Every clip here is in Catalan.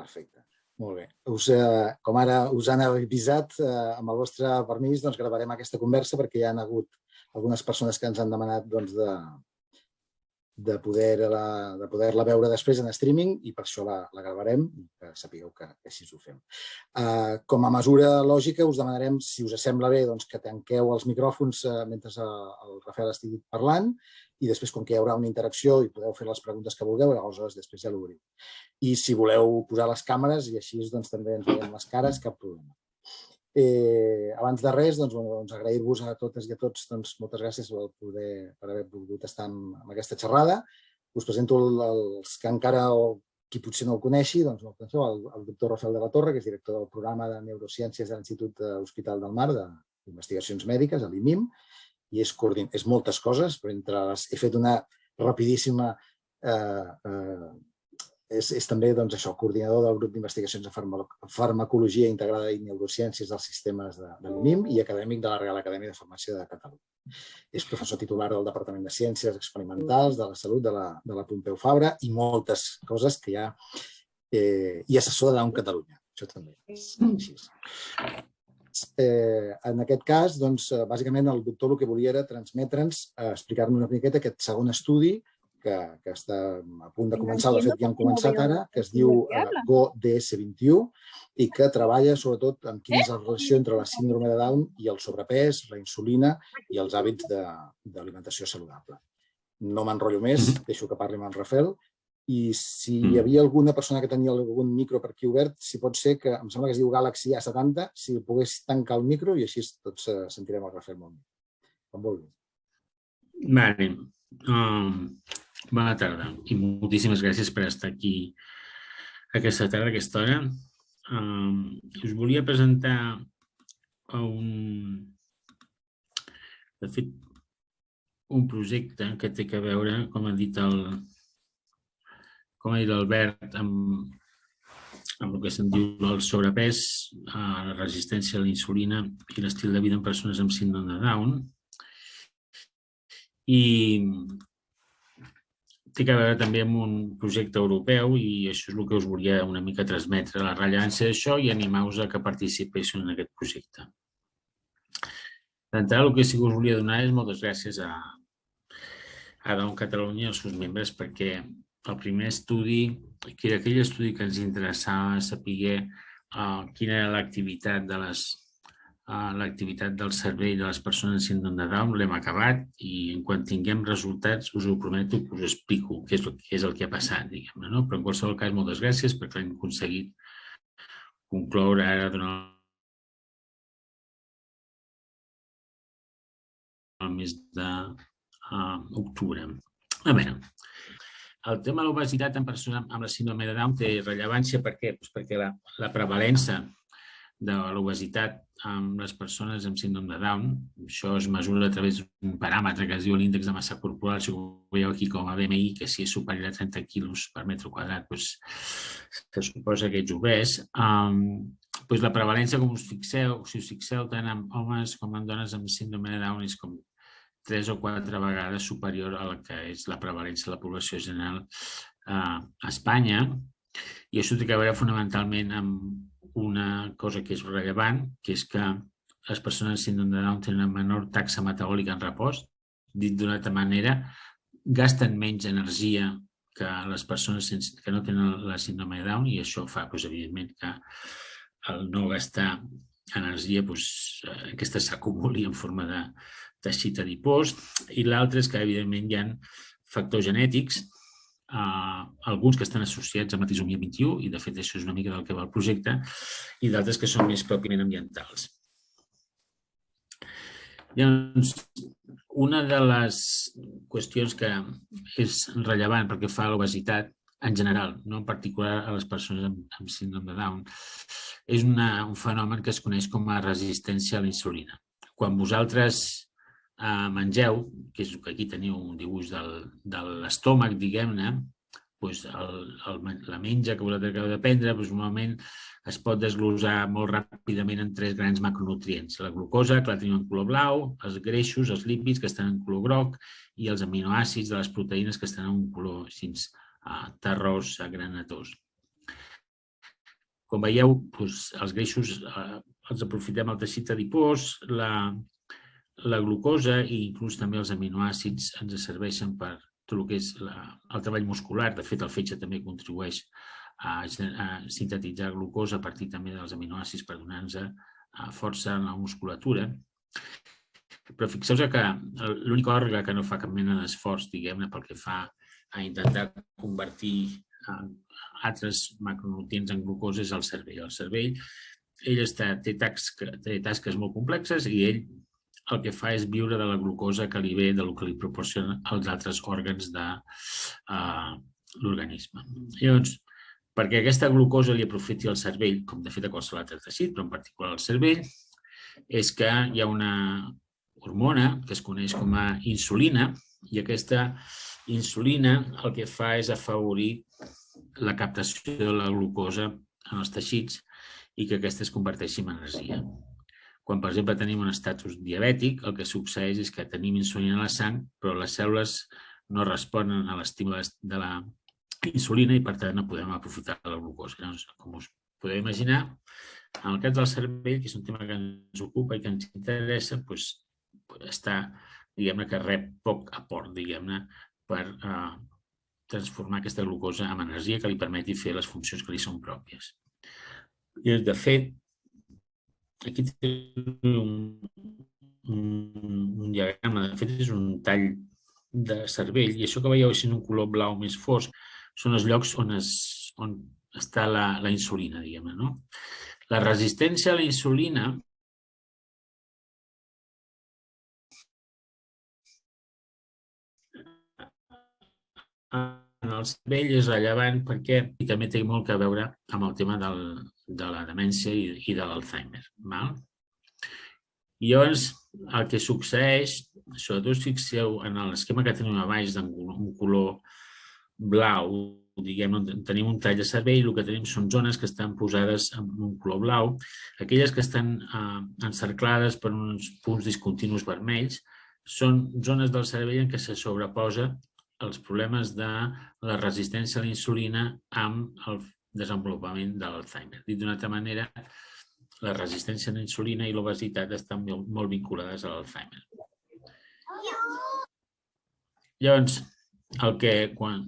Perfecte. Molt bé. Com ara us han avisat, amb el vostre permís, gravarem aquesta conversa perquè hi ha hagut algunes persones que ens han demanat de poder-la veure després en streaming i per això la gravarem i que sapigueu que així ho fem. Com a mesura lògica us demanarem, si us sembla bé, que tanqueu els micròfons mentre el Rafael estigui parlant i després, com que hi haurà una interacció i podeu fer les preguntes que vulgueu, aleshores després ja l'obrim. I si voleu posar les càmeres i així també ens veiem les cares, cap problema. Abans de res, agrair-vos a totes i a tots moltes gràcies per haver pogut estar en aquesta xerrada. Us presento els que encara, o qui potser no el coneixi, el doctor Rafael de la Torre, que és director del programa de Neurociències de l'Institut Hospital del Mar d'Investigacions Mèdiques, a l'IMIM, i és moltes coses, però entre les he fet una rapidíssima... És també coordinador del grup d'investigacions de farmacologia integrada i neurociències dels sistemes de l'IMIM i acadèmic de la Real Acadèmia de Farmàcia de Catalunya. És professor titular del Departament de Ciències Experimentals, de la Salut de la Pompeu Fabra i moltes coses que hi ha, i assessor de Down Catalunya. Això també és així. En aquest cas, bàsicament el doctor el que volia era transmetre'ns, explicar-nos una miqueta aquest segon estudi que està a punt de començar, de fet ja han començat ara, que es diu GO-DS21 i que treballa sobretot en quina és la relació entre la síndrome de Down i el sobrepès, la insulina i els hàbits d'alimentació saludable. No m'enrotllo més, deixo que parli amb en Rafael. I si hi havia alguna persona que tenia algun micro per aquí obert, si pot ser que, em sembla que es diu Galaxy A70, si pogués tancar el micro i així tots sentirem el Rafael molt bé. Com vulgui. Vale. Bona tarda i moltíssimes gràcies per estar aquí aquesta tarda, a aquesta hora. Us volia presentar un projecte que té a veure, com ha dit l'Albert, amb el que se'n diu el sobrepès, la resistència a la insulina i l'estil de vida en persones amb síndrome de Down. I té a veure també amb un projecte europeu i això és el que us volia una mica transmetre, la rellevància d'això i animar-vos a que participéssiu en aquest projecte. D'entrada, el que sí que us volia donar és moltes gràcies a Down Catalunya i als seus membres perquè el primer estudi, que era aquell estudi que ens interessava saber quina era l'activitat del cervell de les persones amb síndrome de Down, l'hem acabat i quan tinguem resultats us ho prometo que us explico què és el que ha passat, diguem-ne, no? Però en qualsevol cas, moltes gràcies perquè l'hem aconseguit concloure ara durant el mes d'octubre. A veure, el tema de l'obesitat en persones amb la síndrome de Down té rellevància. Per què? Perquè la prevalença de l'obesitat amb les persones amb síndrome de Down, això es mesura a través d'un paràmetre que es diu l'índex de massa corporal, si ho veieu aquí com a BMI, que si és superior a 30 quilos per metre quadrat, se suposa que ets obès. La prevalència, com si us fixeu, tant en homes com en dones amb síndrome de Down és com 3 o 4 vegades superior a la que és la prevalència de la població general a Espanya. I això té a veure fonamentalment amb una cosa que és rellevant, que és que les persones amb síndrome de Down tenen una menor taxa metabòlica en repòs. Dit d'una altra manera, gasten menys energia que les persones que no tenen la síndrome de Down i això fa, evidentment, que al no gastar energia aquesta s'acumuli en forma de teixit adipós. I l'altre és que, evidentment, hi ha factors genètics, alguns que estan associats a la trisomia 21, i de fet això és una mica del que va el projecte, i d'altres que són més pròpiament ambientals. Llavors, una de les qüestions que és rellevant perquè fa l'obesitat en general, no en particular a les persones amb síndrome de Down, és un fenomen que es coneix com a resistència a la insulina. Quan vosaltres mengeu, que és que aquí teniu un dibuix de l'estómac, diguem-ne, la menja que vosaltres acabeu de prendre normalment es pot desglossar molt ràpidament en 3 grans macronutrients. La glucosa, que la tenim en color blau, els greixos, els lípids, que estan en color groc, i els aminoàcids de les proteïnes, que estan en un color així terrós, granatós. Com veieu, els greixos els aprofitem al teixit adipós, la glucosa i inclús també els aminoàcids ens serveixen per tot el que és el treball muscular. De fet, el fetge també contribueix a sintetitzar glucosa a partir també dels aminoàcids per donar-nos força en la musculatura. Però fixeu-vos que l'únic òrgan que no fa cap mena d'esforç, diguem-ne, pel que fa a intentar convertir altres macronutrients en glucosa és el cervell. El cervell té tasques molt complexes i ell el que fa és viure de la glucosa que li ve del que li proporcionen els altres òrgans de l'organisme. Llavors, perquè aquesta glucosa li aprofiti al cervell, com de fet a qualsevol altre teixit, però en particular al cervell, és que hi ha una hormona que es coneix com a insulina i aquesta insulina el que fa és afavorir la captació de la glucosa en els teixits i que aquesta es converteixi en energia. Quan, per exemple, tenim un estatus diabètic, el que succeeix és que tenim insulina a la sang, però les cèl·lules no responen a l'estímul de la insulina i, per tant, no podem aprofitar la glucosa. Llavors, com us podeu imaginar, en el cas del cervell, que és un tema que ens ocupa i que ens interessa, està, diguem-ne, que rep poc aport, diguem-ne, per transformar aquesta glucosa en energia que li permeti fer les funcions que li són pròpies. I, de fet, aquí tenim un diagrama, de fet és un tall de cervell i això que veieu així en un color blau més fosc són els llocs on està la insulina, diguem-ne, no? La resistència a la insulina en el cervell és rellevant perquè també té molt a veure amb el tema de la demència i de l'Alzheimer. I llavors el que succeeix, sobretot fixeu en l'esquema que tenim a baix d'un color blau, diguem, tenim un tall de cervell, el que tenim són zones que estan posades en un color blau, aquelles que estan encerclades per uns punts discontinus vermells, són zones del cervell en què se sobreposa els problemes de la resistència a la insulina amb el desenvolupament de l'Alzheimer. Dit d'una altra manera, la resistència a la insulina i l'obesitat estan molt vinculades a l'Alzheimer. Llavors,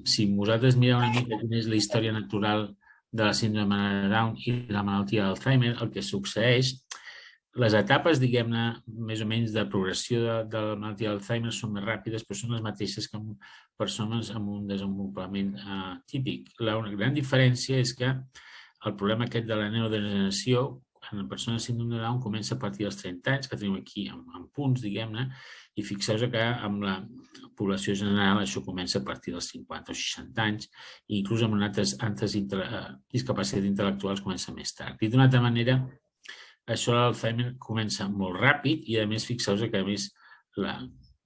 si vosaltres mireu una mica quina és la història natural de la síndrome de Down i la malaltia d'Alzheimer, el que succeeix, les etapes, diguem-ne, més o menys de progressió de la malaltia d'Alzheimer són més ràpides, però són les mateixes que en persones amb un desenvolupament típic. La gran diferència és que el problema aquest de la neurodegeneració en persones amb síndrome de Down comença a partir dels 30 anys, que tenim aquí en punts, diguem-ne, i fixeu-vos que amb la població general això comença a partir dels 50 o 60 anys, i inclús amb altres discapacitats intel·lectuals comença més tard. Dit d'una altra manera, això l'Alzheimer comença molt ràpid i, a més, fixeu-vos que, a més,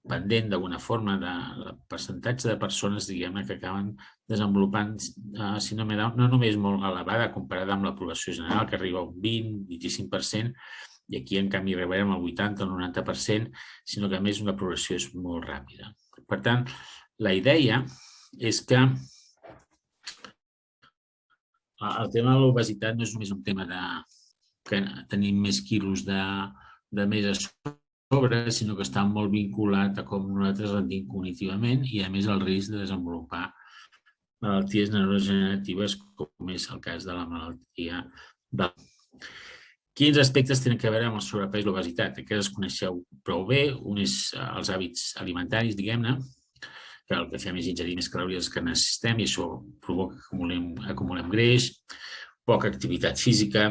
pendent d'alguna forma del percentatge de persones, diguem-ne, que acaben desenvolupant síndrome de Down, no només molt elevada comparada amb la població general, que arriba a un 20-25%, i aquí, en canvi, arribarem al 80 o 90%, sinó que, a més, una progressió és molt ràpida. Per tant, la idea és que el tema de l'obesitat no és només un tema que tenim més quilos de més a sobre, sinó que està molt vinculat a com nosaltres rendim cognitivament i, a més, el risc de desenvolupar malalties neurodegeneratives, com és el cas de la malaltia de... Quins aspectes tenen a veure amb el sobrepès i l'obesitat? Aquests els coneixeu prou bé. Un és els hàbits alimentaris, diguem-ne, que el que fem és ingerir més calories que necessitem i això provoca que acumulem greix, poca activitat física.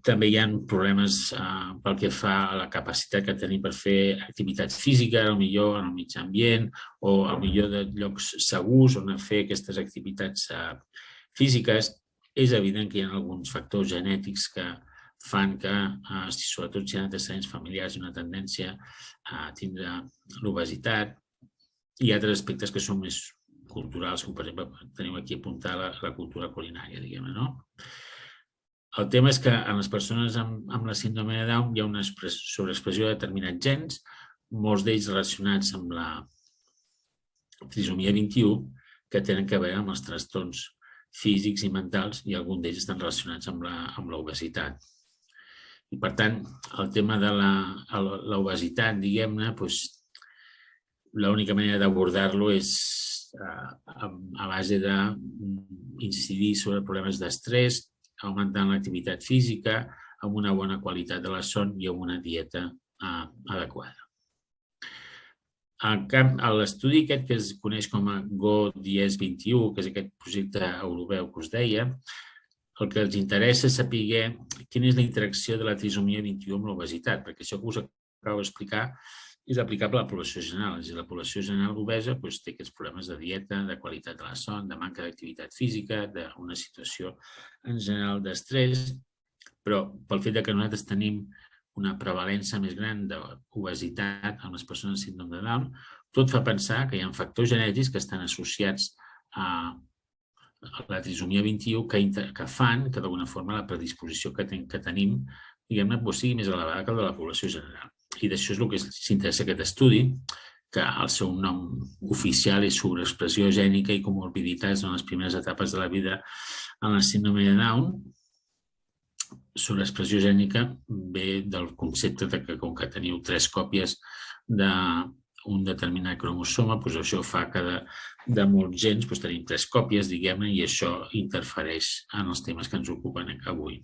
També hi ha problemes pel que fa a la capacitat que tenim per fer activitats físiques, potser en el mig ambient o potser de llocs segurs on fer aquestes activitats físiques. És evident que hi ha alguns factors genètics que fan que, sobretot si hi ha antecedents familiars, hi ha una tendència a tindre l'obesitat i altres aspectes que són més culturals, com per exemple tenim aquí apuntada la cultura culinària, diguem-ne, no? El tema és que en les persones amb la síndrome de Down hi ha una sobreexpressió de determinats gens, molts d'ells relacionats amb la trisomia 21, que tenen a veure amb els trastorns físics i mentals, i alguns d'ells estan relacionats amb l'obesitat. I, per tant, el tema de l'obesitat, diguem-ne, l'única manera d'abordar-lo és a base d'incidir sobre problemes d'estrès, augmentant l'activitat física, amb una bona qualitat de la son i amb una dieta adequada. L'estudi aquest que es coneix com a GO-1021, que és aquest projecte europeu que us deia, el que ens interessa és saber quina és la interacció de la trisomia 21 amb l'obesitat, perquè això que us acabo d'explicar és aplicable a la població general. És a dir, la població general obesa té aquests problemes de dieta, de qualitat de la son, de manca d'activitat física, d'una situació en general d'estrès, però pel fet que nosaltres tenim una prevalença més gran d'obesitat en les persones amb síndrome de Down, tot fa pensar que hi ha factors genètics que estan associats a la trisomia 21 que fan que d'alguna forma la predisposició que tenim, diguem-ne, sigui més elevada que la de la població general. I d'això és el que s'interessa aquest estudi, que el seu nom oficial és sobreexpressió gènica i comorbiditats en les primeres etapes de la vida en la síndrome de Down. Sobreexpressió gènica ve del concepte que com que teniu 3 còpies d'un determinat cromosoma, això fa que de molts gens tenim 3 còpies, diguem-ne, i això interfereix en els temes que ens ocupen avui.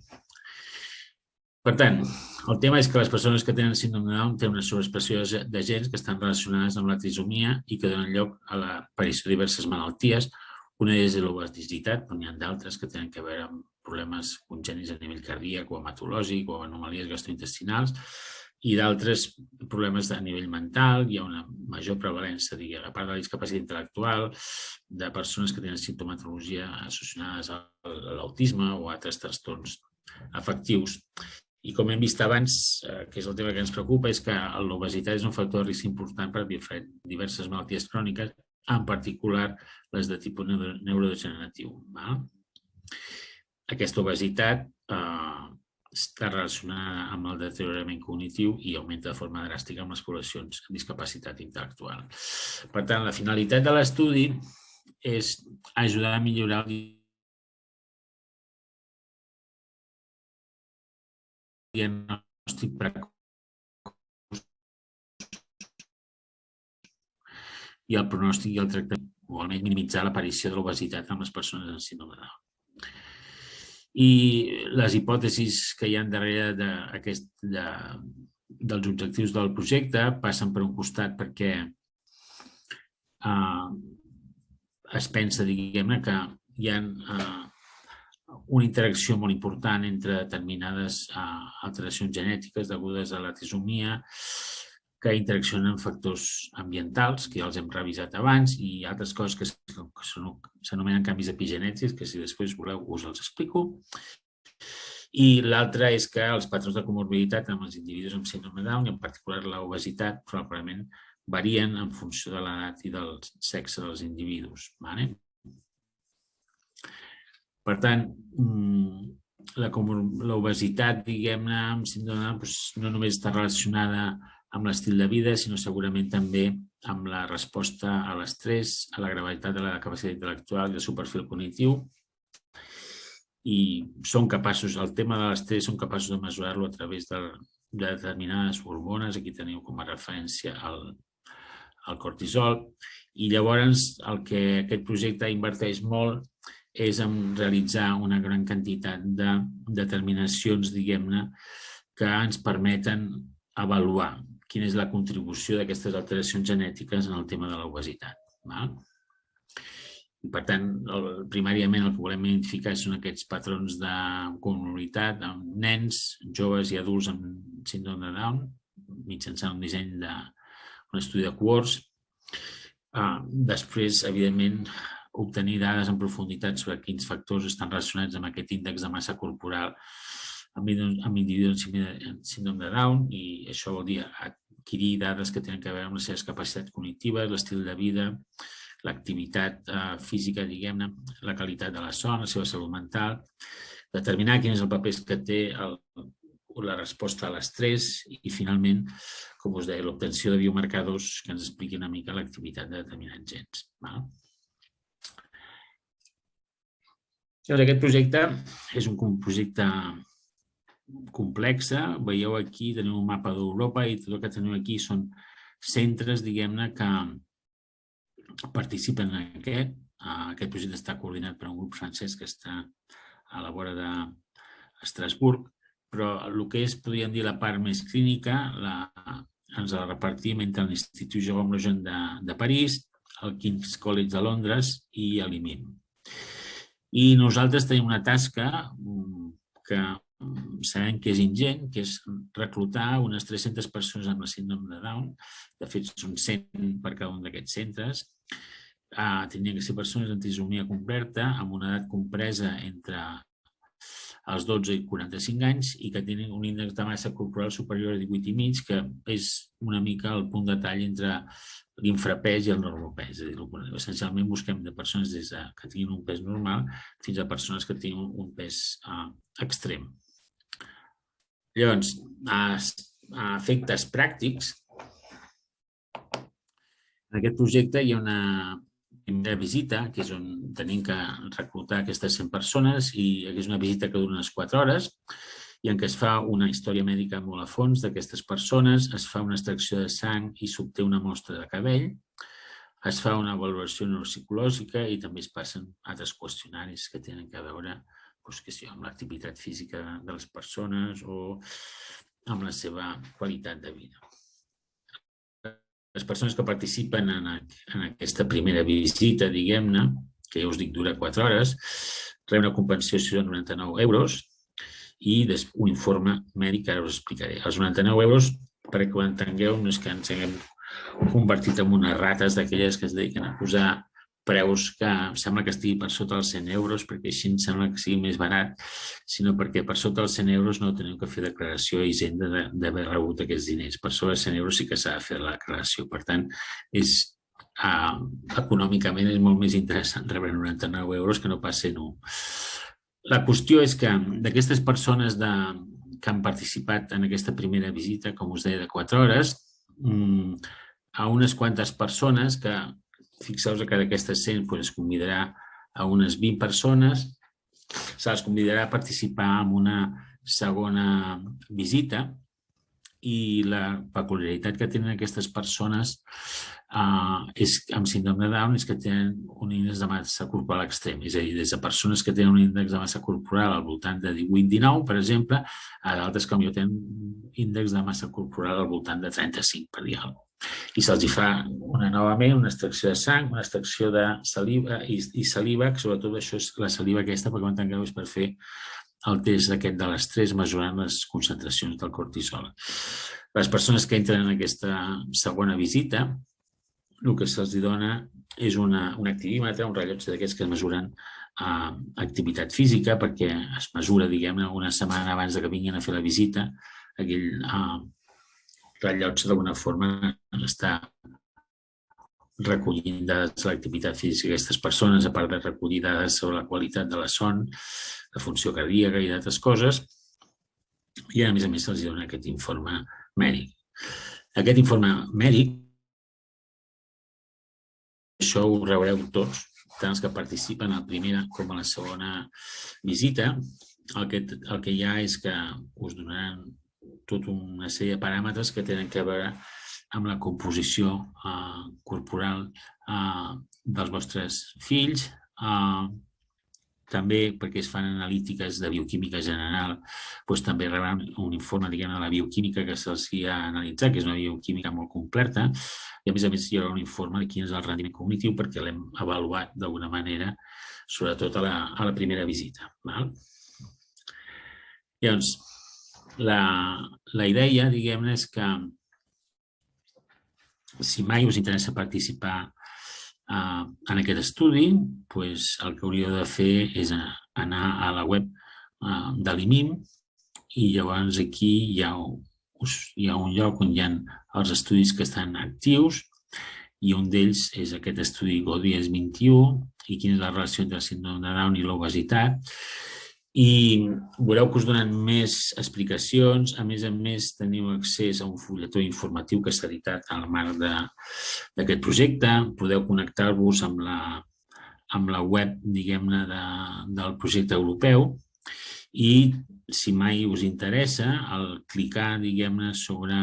Per tant, el tema és que les persones que tenen síndrome de Down tenen una sobreexpressió de gens que estan relacionades amb la trisomia i que donen lloc a l'aparició de diverses malalties. Una és l'obesitat, però n'hi ha d'altres que tenen a veure amb problemes congènits a nivell cardíac o hematològic o anomalies gastrointestinals i d'altres problemes a nivell mental. Hi ha una major prevalença, a part de la discapacitat intel·lectual, de persones que tenen simptomatologia associades a l'autisme o a altres trastorns afectius. I com hem vist abans, que és el tema que ens preocupa, és que l'obesitat és un factor de risc important per diverses malalties cròniques, en particular les de tipus neurodegeneratiu. Aquesta obesitat està relacionada amb el deteriorament cognitiu i augmenta de forma dràstica amb les poblacions amb discapacitat intel·lectual. Per tant, la finalitat de l'estudi és ajudar a millorar el diagnòstic precoç i el pronòstic i el tractament, o almenys minimitzar l'aparició de l'obesitat en les persones amb síndrome de Down. I les hipòtesis que hi ha darrere dels objectius del projecte passen per un costat perquè es pensa, diguem-ne, que hi ha una interacció molt important entre determinades alteracions genètiques degudes a la trisomia que interaccionen amb factors ambientals, que ja els hem revisat abans, i altres coses que s'anomenen canvis epigenètics, que si després voleu us els explico. I l'altra és que els patrons de comorbiditat amb els individus amb síndrome de Down, i en particular l'obesitat, probablement varien en funció de l'edat i del sexe dels individus. Per tant, l'obesitat, diguem-ne, amb síndrome de Down no només està relacionada amb l'estil de vida, sinó segurament també amb la resposta a l'estrès, a la gravetat de la capacitat intel·lectual i del seu perfil cognitiu. I són capaços, el tema de l'estrès, són capaços de mesurar-lo a través de determinades hormones. Aquí teniu com a referència el cortisol. I llavors el que aquest projecte inverteix molt és en realitzar una gran quantitat de determinacions, diguem-ne, que ens permeten avaluar quina és la contribució d'aquestes alteracions genètiques en el tema de l'obesitat. Per tant, primàriament el que volem identificar són aquests patrons de comorbiditat en nens, joves i adults amb síndrome de Down, mitjançant un disseny d'un estudi de cohorts. Després, evidentment, obtenir dades en profunditat sobre quins factors estan relacionats amb aquest índex de massa corporal amb individus amb síndrome de Down, i això vol dir adquirir dades que tenen a veure amb les seves capacitats cognitives, l'estil de vida, l'activitat física, diguem-ne, la qualitat de la son, la seva salut mental, determinar quin és el paper que té la resposta a l'estrès i, finalment, com us deia, l'obtenció de biomarcadors que ens expliquin una mica l'activitat de determinats gens. Aquest projecte és un projecte complex. Veieu aquí, tenim un mapa d'Europa i tot el que tenim aquí són centres, diguem-ne, que participen en aquest. Aquest projecte està coordinat per un grup francès que està a la vora d'Estrasburg, però el que és, podríem dir, la part més clínica ens la repartim entre l'Institut Jérôme Lejeune de París, el King's College de Londres i l'IMIM. I nosaltres tenim una tasca que sabem que és ingent, que és reclutar unes 300 persones amb la síndrome de Down. De fet, són 100 per cada un d'aquests centres. Tenien que ser persones amb trisomia completa, amb una edat compresa entre els 12 i 45 anys i que tenen un índex de massa corporal superior a 18,5, que és una mica el punt de tall entre l'infrapès i el normopès. És a dir, essencialment busquem de persones des que tinguin un pes normal fins a persones que tinguin un pes extrem. Llavors, a efectes pràctics, en aquest projecte hi ha una primera visita, que és on tenim que reclutar aquestes 100 persones, i és una visita que dura unes 4 hores i en què es fa una història mèdica molt a fons d'aquestes persones, es fa una extracció de sang i s'obté una mostra de cabell, es fa una valoració neuropsicològica i també es passen altres qüestionaris que tenen a veure amb l'activitat física de les persones o amb la seva qualitat de vida. Les persones que participen en aquesta primera visita, diguem-ne, que ja us dic dura 4 hores, reben una compensació de 99 euros i un informe mèdic que ara us explicaré. Els 99 euros, perquè ho entengueu, no és que ens haguem convertit en unes rates d'aquelles que es dediquen a posar preus que sembla que estigui per sota dels 100 euros, perquè així em sembla que sigui més barat, sinó perquè per sota dels 100 euros no tenim que fer declaració a Hisenda d'haver rebut aquests diners. Per sobre de 100 euros sí que s'ha de fer la declaració. Per tant, econòmicament és molt més interessant rebre 99 euros que no pas 101. La qüestió és que d'aquestes persones que han participat en aquesta primera visita, com us deia, de 4 hores, a unes quantes persones que fixeu-vos que d'aquestes 100 es convidarà a unes 20 persones, se les convidarà a participar en una segona visita i la peculiaritat que tenen aquestes persones amb síndrome de Down és que tenen un índex de massa corporal extrem, és a dir, des de persones que tenen un índex de massa corporal al voltant de 18-19, per exemple, a d'altres que potser tenen un índex de massa corporal al voltant de 35, per dir alguna cosa. I se'ls fa novament una extracció de sang, una extracció de saliva i saliva, que sobretot això és la saliva aquesta, perquè ho entengueu, és per fer el test aquest de l'estrès mesurant les concentracions del cortisol. Les persones que entren en aquesta segona visita, el que se'ls dona és un activímetre, un rellotge d'aquests que mesuren activitat física, perquè es mesura, diguem-ne, una setmana abans que vinguin a fer la visita, aquell rellotge d'alguna forma està recollint dades de l'activitat física d'aquestes persones, a part de recollir dades sobre la qualitat de la son, la funció cardíaca i d'altres coses, i a més se'ls dona aquest informe mèdic. Aquest informe mèdic, això ho rebreu tots, tant els que participen a la primera com a la segona visita. El que hi ha és que us donaran tota una sèrie de paràmetres que tenen a veure amb la composició corporal dels vostres fills, també perquè es fan analítiques de bioquímica general, també rebran un informe de la bioquímica que se'ls ha analitzat, que és una bioquímica molt completa, i a més hi haurà un informe de quin és el rendiment cognitiu perquè l'hem avaluat d'alguna manera, sobretot a la primera visita. Llavors, la idea, diguem-ne, és que si mai us interessa participar en aquest estudi, el que hauríeu de fer és anar a la web de l'IMIM i llavors aquí hi ha un lloc on hi ha els estudis que estan actius i un d'ells és aquest estudi GODIES 21 i quina és la relació entre el síndrome de Down i l'obesitat. I veureu que us donen més explicacions. A més, teniu accés a un fulletó informatiu que s'ha editat al marc d'aquest projecte. Podeu connectar-vos amb amb la web, diguem-ne, del projecte europeu i si mai us interessa, al clicar, diguem-ne, sobre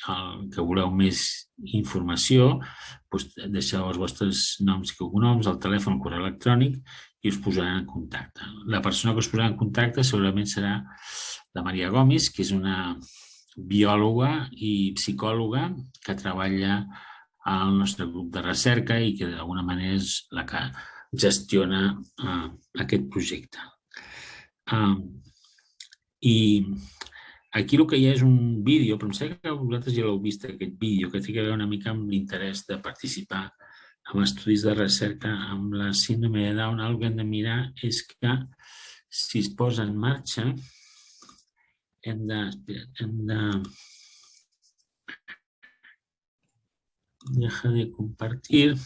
el que voleu més informació, deixeu els vostres noms i cognoms, el telèfon, el correu electrònic i us posaran en contacte. La persona que us posarà en contacte segurament serà la Maria Gomis, que és una biòloga i psicòloga que treballa al nostre grup de recerca i que d'alguna manera és la que gestiona aquest projecte. I aquí el que hi ha és un vídeo, però em sembla que vosaltres ja l'heu vist, aquest vídeo, que té a veure una mica amb l'interès de participar en estudis de recerca amb la síndrome de Down. El que hem de mirar és que si es posa en marxa hem de dejar de compartir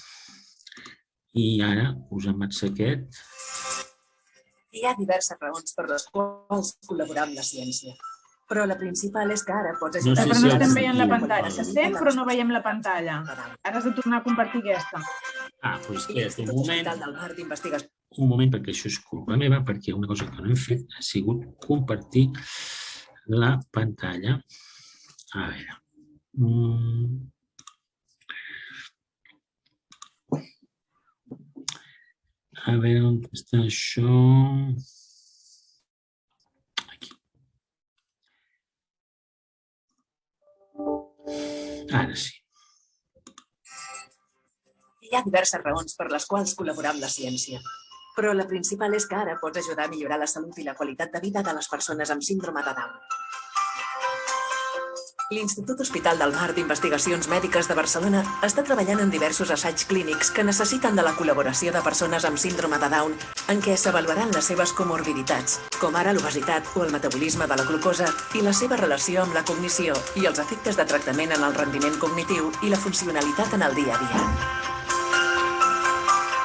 i ara posem aquest. Hi ha diverses raons per les quals col·laborar amb la ciència, però la principal és que ara pots ajudar... Però no estem veient la pantalla. S'entén, però no veiem la pantalla. Ara has de tornar a compartir aquesta. Doncs espera't un moment, perquè això és culpa meva, perquè una cosa que no hem fet ha sigut compartir la pantalla. A veure... A veure on està això. Aquí. Ara sí. Hi ha diverses raons per les quals col·laborar amb la ciència, però la principal és que ara pots ajudar a millorar la salut i la qualitat de vida de les persones amb síndrome de Down. L'Institut Hospital del Mar d'Investigacions Mèdiques de Barcelona està treballant en diversos assaigs clínics que necessiten de la col·laboració de persones amb síndrome de Down en què s'avaluaran les seves comorbiditats, com ara l'obesitat o el metabolisme de la glucosa i la seva relació amb la cognició i els efectes de tractament en el rendiment cognitiu i la funcionalitat en el dia a dia.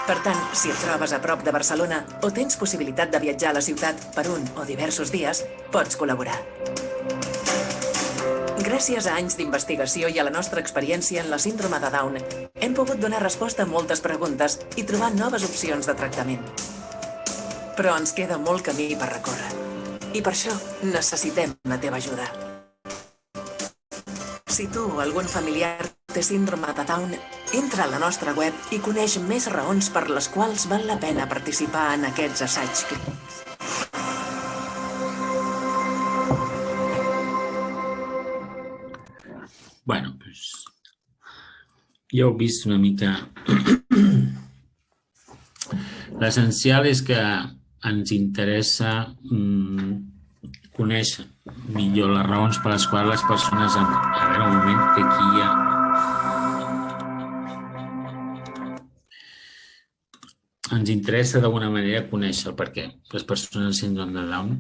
Per tant, si et trobes a prop de Barcelona o tens possibilitat de viatjar a la ciutat per un o diversos dies, pots col·laborar. Gràcies a anys d'investigació i a la nostra experiència en la síndrome de Down, hem pogut donar resposta a moltes preguntes i trobar noves opcions de tractament. Però ens queda molt camí per recórrer. I per això necessitem la teva ajuda. Si tu o algun familiar té síndrome de Down, entra a la nostra web i coneix més raons per les quals val la pena participar en aquests assaigs clínics. Bueno, doncs ja heu vist una mica. L'essencial és que ens interessa conèixer millor les raons per les quals les persones... A veure, un moment, que aquí hi ha... Ens interessa d'alguna manera conèixer el perquè les persones amb síndrome de Down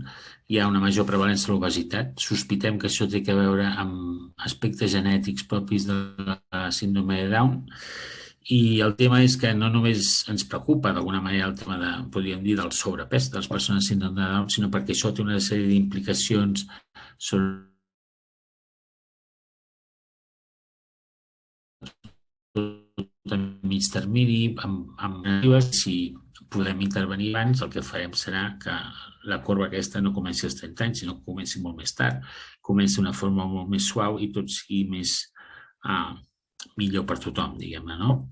hi ha una major prevalència de l'obesitat. Sospitem que això té a veure amb aspectes genètics propis de la síndrome de Down i el tema és que no només ens preocupa d'alguna manera el tema de, podríem dir, del sobrepès de les persones amb síndrome de Down, sinó perquè això té una sèrie d'implicacions sobre a mig termini, si podem intervenir abans, el que farem serà que la corba aquesta no comenci als 30 anys, sinó que comenci molt més tard, comenci d'una forma molt més suau i tot sigui més millor per tothom, diguem-ne, no?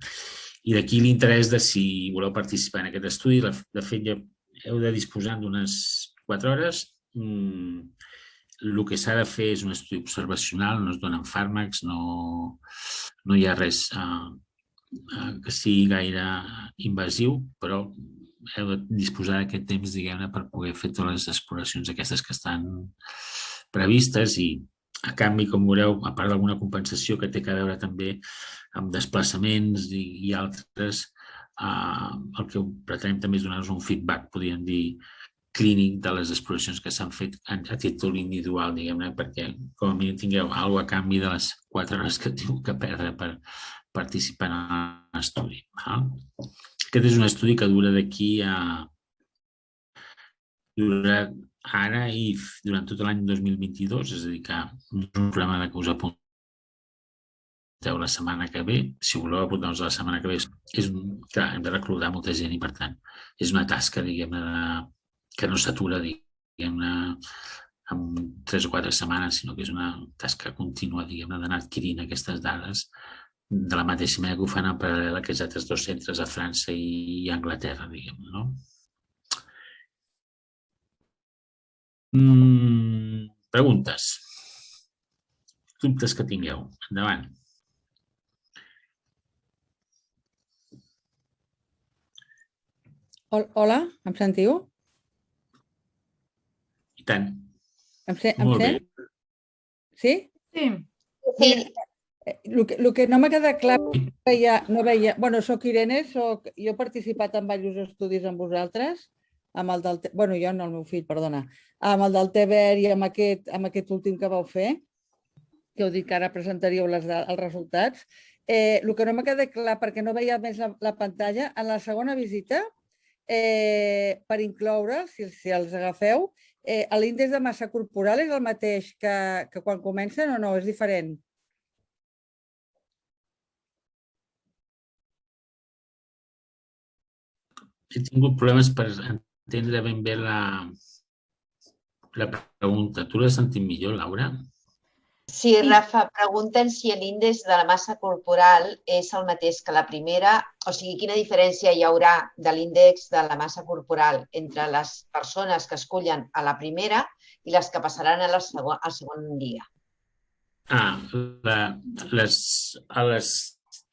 I d'aquí l'interès de si voleu participar en aquest estudi. De fet, ja heu de disposar d'unes 4 hores. El que s'ha de fer és un estudi observacional, no es donen fàrmacs, no hi ha res que sigui gaire invasiu, però heu de disposar d'aquest temps, diguem-ne, per poder fer totes les exploracions aquestes que estan previstes i, a canvi, com veureu, a part d'alguna compensació que té a veure també amb desplaçaments i altres, el que pretenem també és donar-vos un feedback, podríem dir, clínic de les exploracions que s'han fet a títol individual, diguem-ne, perquè com a mínim tingueu alguna cosa a canvi de les 4 hores que tinc que perdre per participar en l'estudi. Aquest és un estudi que dura d'aquí a... Dura ara i durant tot l'any 2022, és a dir, que no és un problema que us apunti apunteu la setmana que ve. Si voleu apuntar-vos la setmana que ve, clar, hem de reclutar molta gent i, per tant, és una tasca, diguem-ne, que no s'atura, diguem-ne, en 3 o 4 setmanes, sinó que és una tasca contínua, diguem-ne, d'anar adquirint aquestes dades de la mateixa manera que ho fan en paral·lel a aquests altres 2 centres a França i Anglaterra, diguem-ne, no? Preguntes. Dubtes que tingueu. Endavant. Hola, em sentiu? I tant. Em Molt bé. sent? Sí? Sí. Mira, el que no m'ha quedat clar, no veia... Bueno, soc Irene, jo he participat en diversos estudis amb vosaltres, amb el del... Bueno, jo no, el meu fill, perdona. Amb el del TVR i amb aquest últim que vau fer, que heu dit que ara presentaríeu els resultats. El que no m'ha quedat clar, perquè no veia més la pantalla, en la segona visita, per incloure, si els agafeu, l'índex de massa corporal és el mateix que quan comencen o no? És diferent? He tingut problemes per entendre ben bé la pregunta. Tu l'has sentit millor, Laura? Sí, Rafa, pregunten si l'índex de la massa corporal és el mateix que la primera, o sigui, quina diferència hi haurà de l'índex de la massa corporal entre les persones que escullen a la primera i les que passaran al segon dia. A les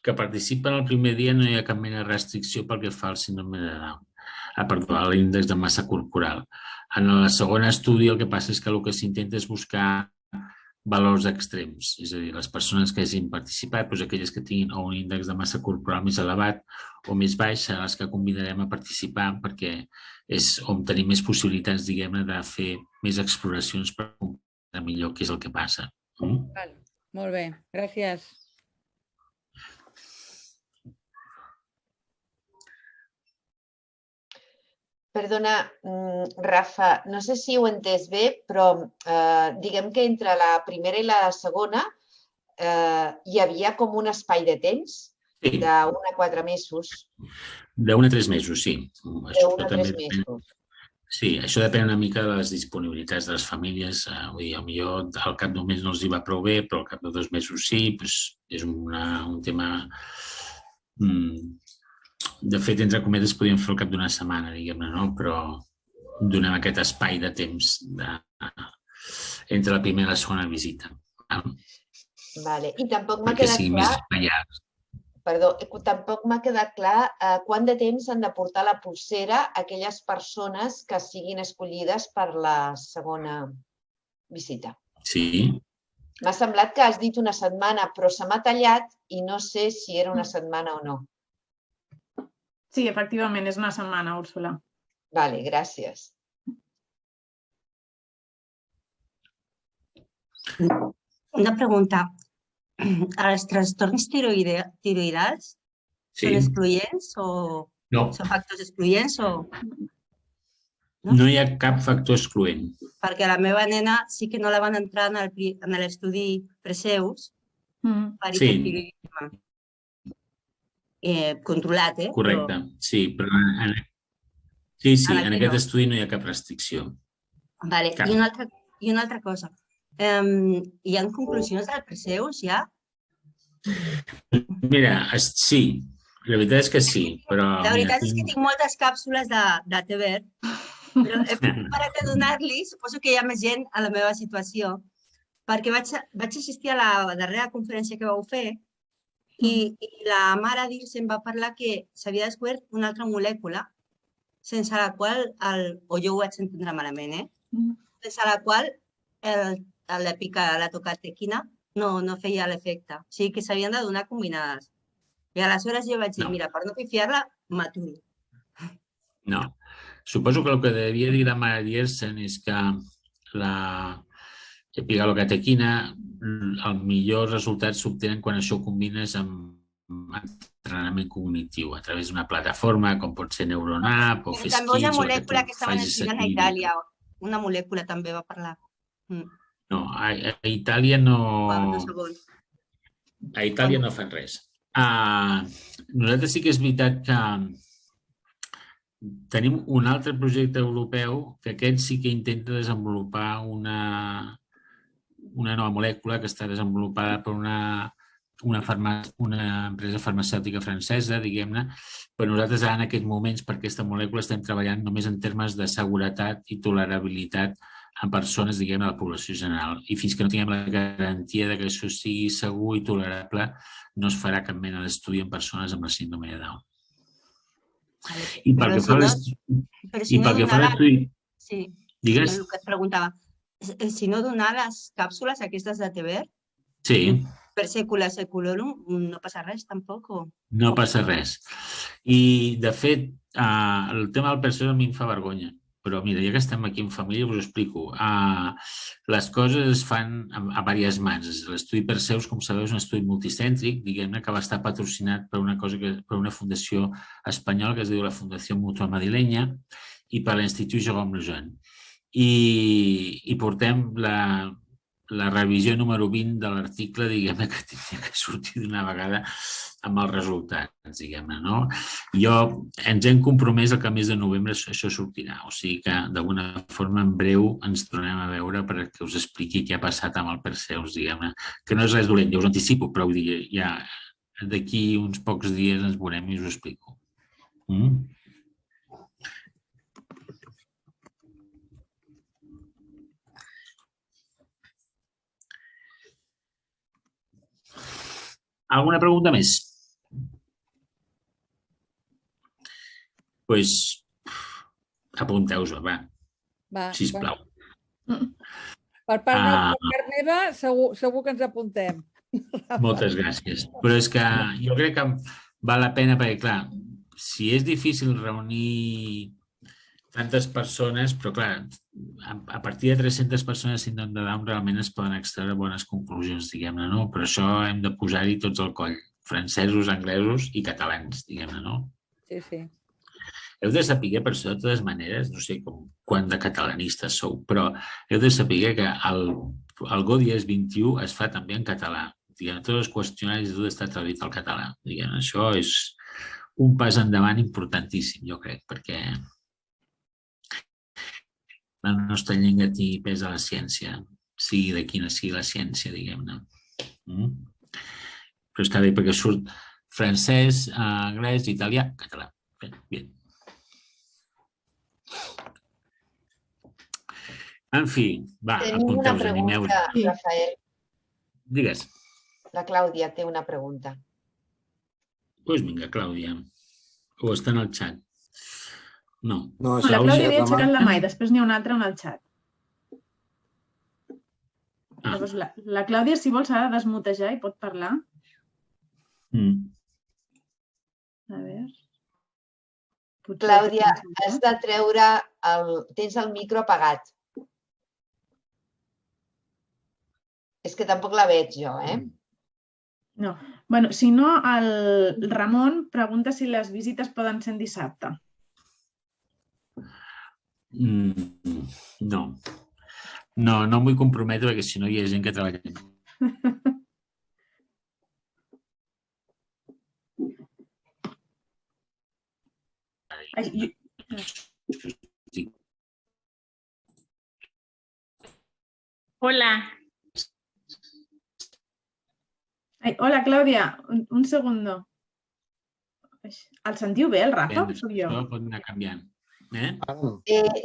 que participen el primer dia no hi ha cap mena de restricció pel que fa al síndrome de Down. Perdó, a l'índex de massa corporal. En el segon estudi el que passa és que el que s'intenta és buscar valors extrems, és a dir, les persones que hagin participat, doncs aquelles que tinguin un índex de massa corporal més elevat o més baix, seran les que convidarem a participar perquè és on tenim més possibilitats, diguem-ne, de fer més exploracions per comprendre millor què és el que passa. Molt bé, gràcies. Perdona, Rafa, no sé si ho he entès bé, però diguem que entre la primera i la segona hi havia com un espai de temps d'1 a 4 mesos. D'1 a 3 mesos, sí. D'1 a 3 mesos. Sí, això depèn una mica de les disponibilitats de les famílies. Vull dir, potser al cap d'un mes no els hi va prou bé, però al cap de 2 mesos sí. És un tema... De fet, entre cometes, podríem fer al cap d'una setmana, diguem-ne, no? Però donem aquest espai de temps entre la primera i la segona visita. Vale. I tampoc m'ha quedat clar... Perdó, tampoc m'ha quedat clar quant de temps han de portar la polsera aquelles persones que siguin escollides per la segona visita. Sí. M'ha semblat que has dit una setmana, però se m'ha tallat i no sé si era una setmana o no. Sí, efectivament, és una setmana, Úrsula. Vale, gràcies. Una pregunta. Els trastorns tiroidals són excloents o són factors excloents o... No hi ha cap factor excloent. Perquè la meva nena sí que no la van entrar en l'estudi Perseus per hipotiroidisme. Controlat, Correcte, sí, però en aquest estudi no hi ha cap restricció. Vale. I una altra cosa. Hi ha conclusions del Perseus ja? Mira, sí, la veritat és que sí, però... La veritat és que tinc moltes càpsules de TVR, però he parat de donar-li, suposo que hi ha més gent a la meva situació, perquè vaig assistir a la darrera conferència que vau fer i la mare d'Ilse em va parlar que s'havia descobert una altra molècula sense la qual, o jo ho vaig entendre malament, sense la qual la tocatequina no feia l'efecte. O sigui que s'havien de donar combinades. I aleshores jo vaig dir, mira, per no pifiar-la, m'aturo. No. Suposo que el que devia dir la mare d'Ilsen és que la epigalocatequina, el millor resultat s'obtenen quan això ho combines amb entrenament cognitiu, a través d'una plataforma com pot ser Neuronap o Feskits. També una molècula que estaven estudiant a Itàlia, una molècula també va parlar. No, a Itàlia no... A Itàlia no fan res. Nosaltres sí que és veritat que tenim un altre projecte europeu que aquest sí que intenta desenvolupar una nova molècula que està desenvolupada per una empresa farmacèutica francesa, diguem-ne, però nosaltres ara en aquests moments per aquesta molècula estem treballant només en termes de seguretat i tolerabilitat en persones, diguem, a la població general. I fins que no tinguem la garantia de que això sigui segur i tolerable, no es farà cap mena d'estudi en persones amb la síndrome de Down. I pel que fa a l'estudi... Sí, digues? el que et preguntava. Si no donar les càpsules aquestes de Tever, sí. Per secula seculorum, no passa res tampoc? No passa res. I, de fet, el tema del Perseus a mi em fa vergonya. Però, mira, ja que estem aquí en família, us ho explico. Les coses es fan a diverses mans. L'estudi Perseus, com sabeu, és un estudi multicèntric, diguem-ne, que va estar patrocinat per una fundació espanyola que es diu la Fundació Mutua Madrilenya i per l'Institut Jérôme Lejeune. I portem la revisió número 20 de l'article, diguem-ne, que tindria que sortir d'una vegada amb els resultats, diguem-ne, no? Ens hem compromès que al mes de novembre això sortirà, o sigui que d'alguna forma en breu ens tornem a veure perquè us expliqui què ha passat amb el Perseus, diguem-ne, que no és res dolent, ja us anticipo, però vull dir, ja d'aquí uns pocs dies ens veurem i us ho explico. Alguna pregunta més? Doncs apunteu-vos, va, sisplau. Per part meva, segur que ens apuntem. Moltes gràcies. Però és que jo crec que val la pena perquè, clar, si és difícil reunir tantes persones, però clar, a partir de 300 persones síndrome de Down realment es poden extreure bones conclusions, diguem-ne, no? Però això hem de posar-hi tots al coll, francesos, anglesos i catalans, diguem-ne, no? Sí, sí. Heu de saber, per això, de totes maneres, no sé quant de catalanistes sou, però heu de saber que el GODIES 21 es fa també en català. Diguem, tots els qüestionaris han d'estar traduït al català. Diguem, això és un pas endavant importantíssim, jo crec, perquè la nostra llengua tingui pes a la ciència, sigui de quina sigui la ciència, diguem-ne. Però està bé perquè surt francès, anglès, italià, català. Bé. En fi, va, apunteu-vos, animeu-vos. Tenim una pregunta, Rafael. Digues. La Clàudia té una pregunta. Doncs vinga, Clàudia. O està en el xat. No. La Clàudia havia aixecat la mà i després n'hi ha una altra en el xat. Llavors, la Clàudia, si vols, s'ha de desmutejar i pot parlar. A veure... Clàudia, has de treure tens el micro apagat. És que tampoc la veig jo, No. Bueno, si no, el Ramon pregunta si les visites poden ser en dissabte. No. No em vull comprometre perquè si no hi ha gent que treballa. Hola. Hola, Clàudia. Un segundo. El sentiu bé, el Rafa? O soc jo? Això pot anar canviant.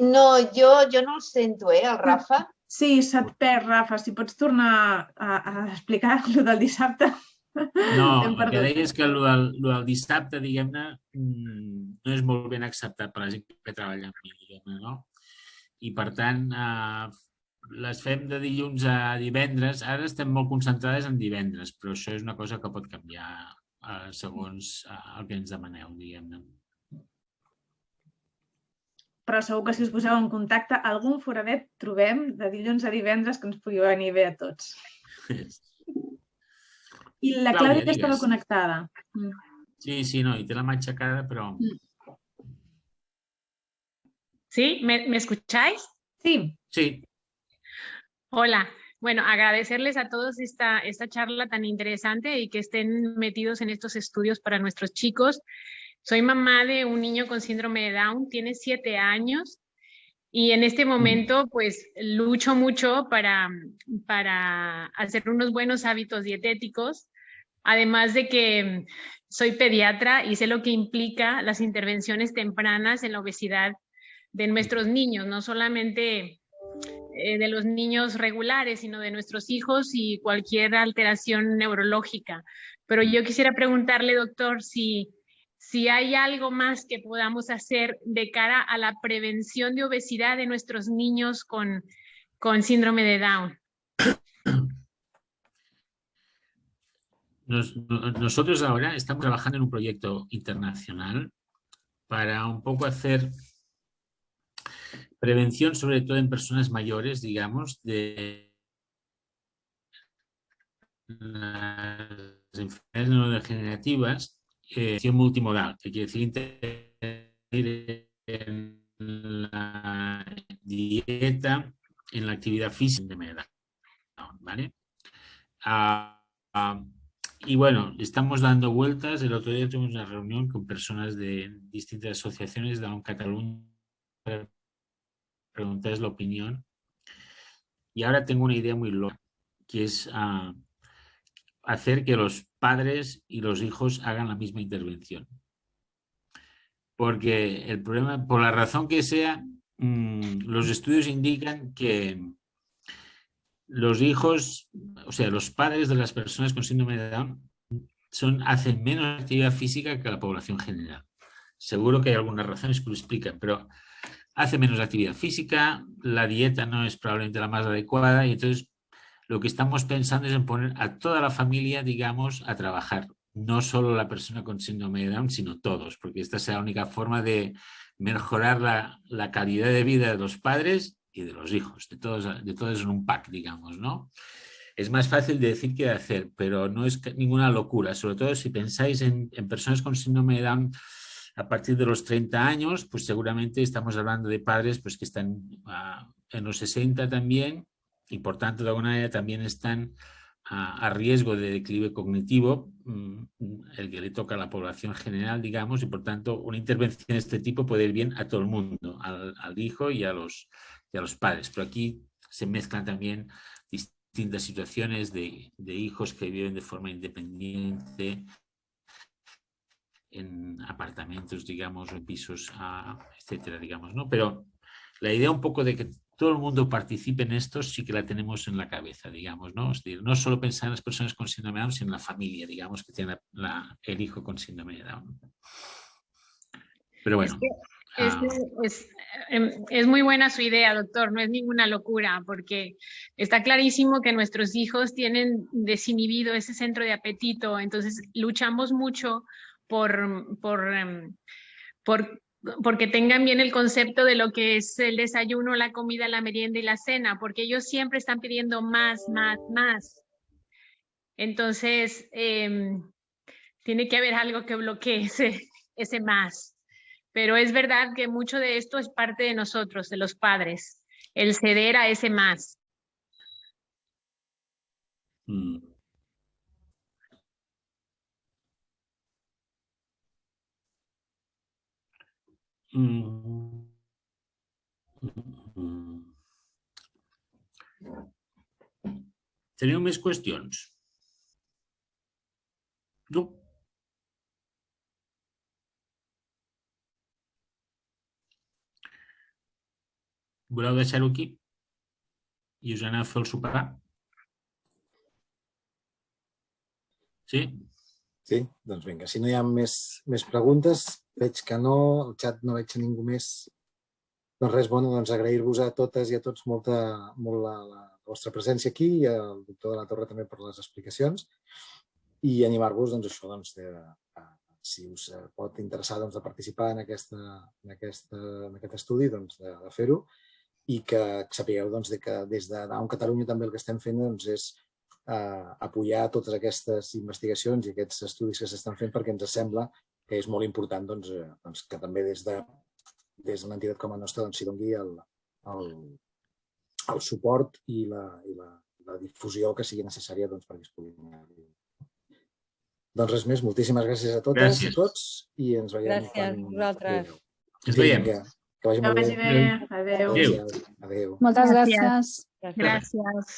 No, jo no el sento, el Rafa. Sí, se't perd, Rafa. Si pots tornar a explicar el del dissabte. No, el que deia és que el del dissabte, diguem-ne, no és molt ben acceptat per la gent que treballa amb mi, diguem-ne, no? I, per tant, les fem de dilluns a divendres. Ara estem molt concentrades en divendres, però això és una cosa que pot canviar segons el que ens demaneu, diguem-ne. Però segur que si us poseu en contacte, algun foradet trobem de dilluns a divendres que ens pugui venir bé a tots. I la Clàudia ja estava connectada. Sí, no, y te la mà aixecada, però... ¿Sí? ¿Me escucháis? Sí. Sí. Hola, Bueno, agradecerles a todos esta charla tan interesante y que estén metidos en estos estudios para nuestros chicos. Soy mamá de un niño con síndrome de Down, tiene 7 años y en este momento pues lucho mucho para hacer unos buenos hábitos dietéticos, además de que soy pediatra y sé lo que implica las intervenciones tempranas en la obesidad de nuestros niños, no solamente de los niños regulares, sino de nuestros hijos y cualquier alteración neurológica. Pero yo quisiera preguntarle, doctor, si hay algo más que podamos hacer de cara a la prevención de obesidad de nuestros niños con síndrome de Down. Nosotros ahora estamos trabajando en un proyecto internacional para un poco hacer prevención, sobre todo en personas mayores, digamos, de las enfermedades neurodegenerativas, multimodal, que quiere decir intervenir en la dieta, en la actividad física, ¿vale? Y bueno, estamos dando vueltas. El otro día tuvimos una reunión con personas de distintas asociaciones de Down Cataluña para preguntarles la opinión. Y ahora tengo una idea muy loca, que es hacer que los padres y los hijos hagan la misma intervención. Porque el problema, por la razón que sea, los estudios indican que los hijos, o sea, los padres de las personas con síndrome de Down hacen menos actividad física que la población general. Seguro que hay algunas razones que lo explican, pero hace menos actividad física, la dieta no es probablemente la más adecuada y entonces lo que estamos pensando es en poner a toda la familia, digamos, a trabajar. No solo la persona con síndrome de Down, sino todos, porque esta es la única forma de mejorar la calidad de vida de los padres y de los hijos, de todos en un pack, digamos, ¿no? Es más fácil de decir que de hacer, pero no es ninguna locura, sobre todo si pensáis en personas con síndrome de Down a partir de los 30 años, pues seguramente estamos hablando de padres pues, que están en los 60 también y por tanto de alguna manera también están a riesgo de declive cognitivo, el que le toca a la población general, digamos, y por tanto una intervención de este tipo puede ir bien a todo el mundo, al hijo y a los padres. Pero aquí se mezclan también distintas situaciones de hijos que viven de forma independiente en apartamentos, digamos, o en pisos, etcétera, digamos, ¿no? Pero la idea un poco de que todo el mundo participe en esto sí que la tenemos en la cabeza, digamos, ¿no? Es decir, no solo pensar en las personas con síndrome de Down, sino en la familia, digamos, que tiene el hijo con síndrome de Down. Pero bueno. Es muy buena su idea, doctor, no es ninguna locura, porque está clarísimo que nuestros hijos tienen desinhibido ese centro de apetito, entonces luchamos mucho porque tengan bien el concepto de lo que es el desayuno, la comida, la merienda y la cena, porque ellos siempre están pidiendo más, más, más. Entonces, tiene que haber algo que bloquee ese más. Pero es verdad que mucho de esto es parte de nosotros, de los padres, el ceder a ese más. Teniu més qüestions? No. Voleu deixar-ho aquí? I us aneu a fer el sopar? Sí? Sí, doncs vinga, si no hi ha més preguntes, veig que no, al xat no veig a ningú més. Doncs res, bueno, doncs agrair-vos a totes i a tots molt la vostra presència aquí i al doctor de la Torre també per les explicacions i animar-vos, doncs això, doncs, si us pot interessar de participar en aquest estudi, doncs de fer-ho i que sapigueu que des de Down Catalunya també el que estem fent és apoyar totes aquestes investigacions i aquests estudis que s'estan fent perquè ens sembla que és molt important que també des d'una entitat com la nostra s'hi doni el suport i la difusió que sigui necessària perquè es puguin arribar. Doncs res més, moltíssimes gràcies a totes i tots i ens veiem. Gràcies a vosaltres. Ens veiem. Que vagi molt bé. Adéu. Adéu. Moltes gràcies. Gràcies.